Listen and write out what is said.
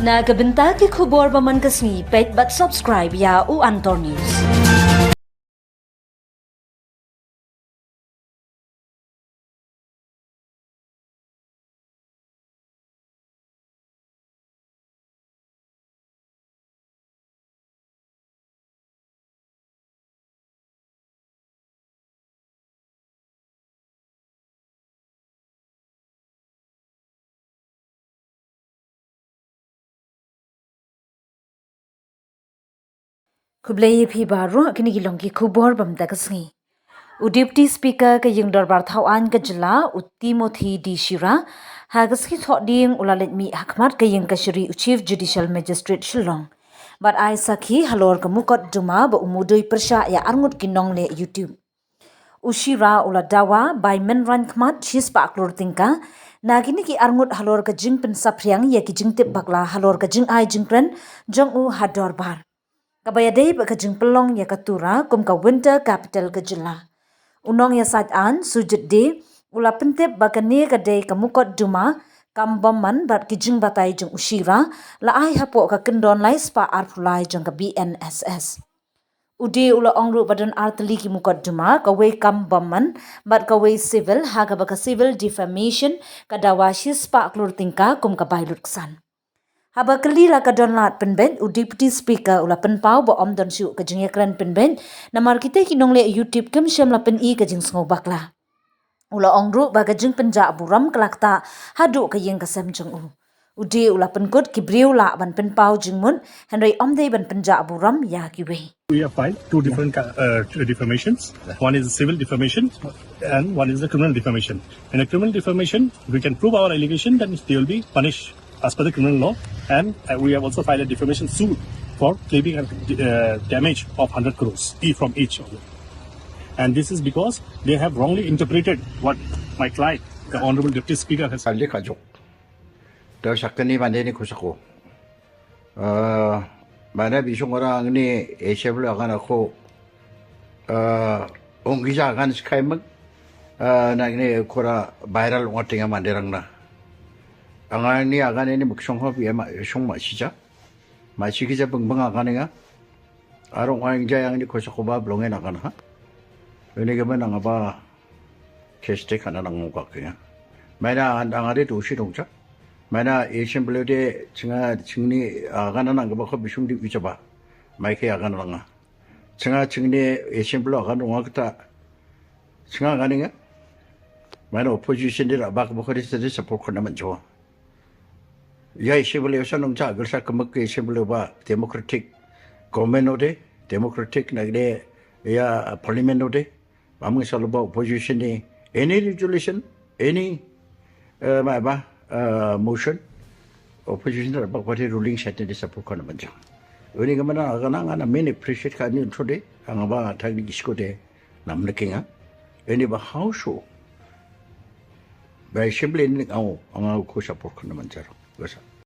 Na kabenta ki khubor baman kasni page but subscribe ya u Antor News. Kublai phi baro kini gilong ki khubor bam dagasngi. Deputy Speaker ke yung darbar thawan ke jela Timothy di Shira hagaski thok ding ulalet mi hakmat ke yung kashiri Chief Judicial Magistrate Shillong. But I sakhi halor ke mukotduma ba umudui persya ya arngut kinong le YouTube. Ushira ula dawa by menran khmat shis pa klur tingka nagini ki arngut halor ke jing pen sapriang ya ki jing tip bakla halor ke jing ai jingkren jong u hador bar. Kabayadei ba ke jing pelong ya katura kum ka winter capital ke jela. Unong ya sajaan sujud de ula pentip bakani kadai kamukot duma kambaman bat kijing batai jeng Ushira la ai hapo ka kendon lai spa arpulai jeng ka BNSS. Udi ula ongru badan arteli ki mukot duma ka we kambaman bat ka we civil haga baka civil defamation kadawashi spa klur tingka kum ka bailut ksan. Haba kelila ka donlat penben Deputy Speaker ula penpau ba om don syu ka jeng yakran penben namar kita kinong le YouTube kem syam la pen I ka jeng sngo bakla. Ula ongru ba ka jeng pynjah burom kelakta hadu ka yeng ka sem jeng u. Udi ula penkut ki briu la ban penpau jeng mun Henry om dei ban pynjah burom ya ki we. We have filed two different defamations. One is civil defamation and one is the criminal defamation. In a criminal defamation, we can prove our allegation, then they will be punished as per the criminal law. And we have also filed a defamation suit for claiming damage of 100 crores from each of them. And this is because they have wrongly interpreted what my client, the Honorable Deputy Speaker, has said. 더 작가님 안되니 고사고 만약 이송어랑 니 에셰블 아가나고 옹기자 아간 스카이먼 나기네 코라 바이럴 워팅가 만데랑나 angani agane ni muksongho bi ma songma sija ma sigija bengbeng agane nga arong wang jayang ni kosakoba blonge nagana ha ini gaman angaba keste kana nang muka kya mana angare doshi dongja mana asian blode jinga jingni agana nang ba ko bisungdi wichaba maike agana nga jinga jingni asian blode agana ngakta jinga agane nga mana opposition dira ba ko khorisi support khona man jo ya isibule sanong ja gersa kemek isibule ba democratic government ode democratic nagde ya parliament ode among salba opposition ni any resolution any motion opposition ba party ruling set ni support kana manja uni gamana agana ngana main appreciate ka ni thode angaba thagni iskode namnekinga any ba how show ba isibule ni ang ko support kana manja What's up?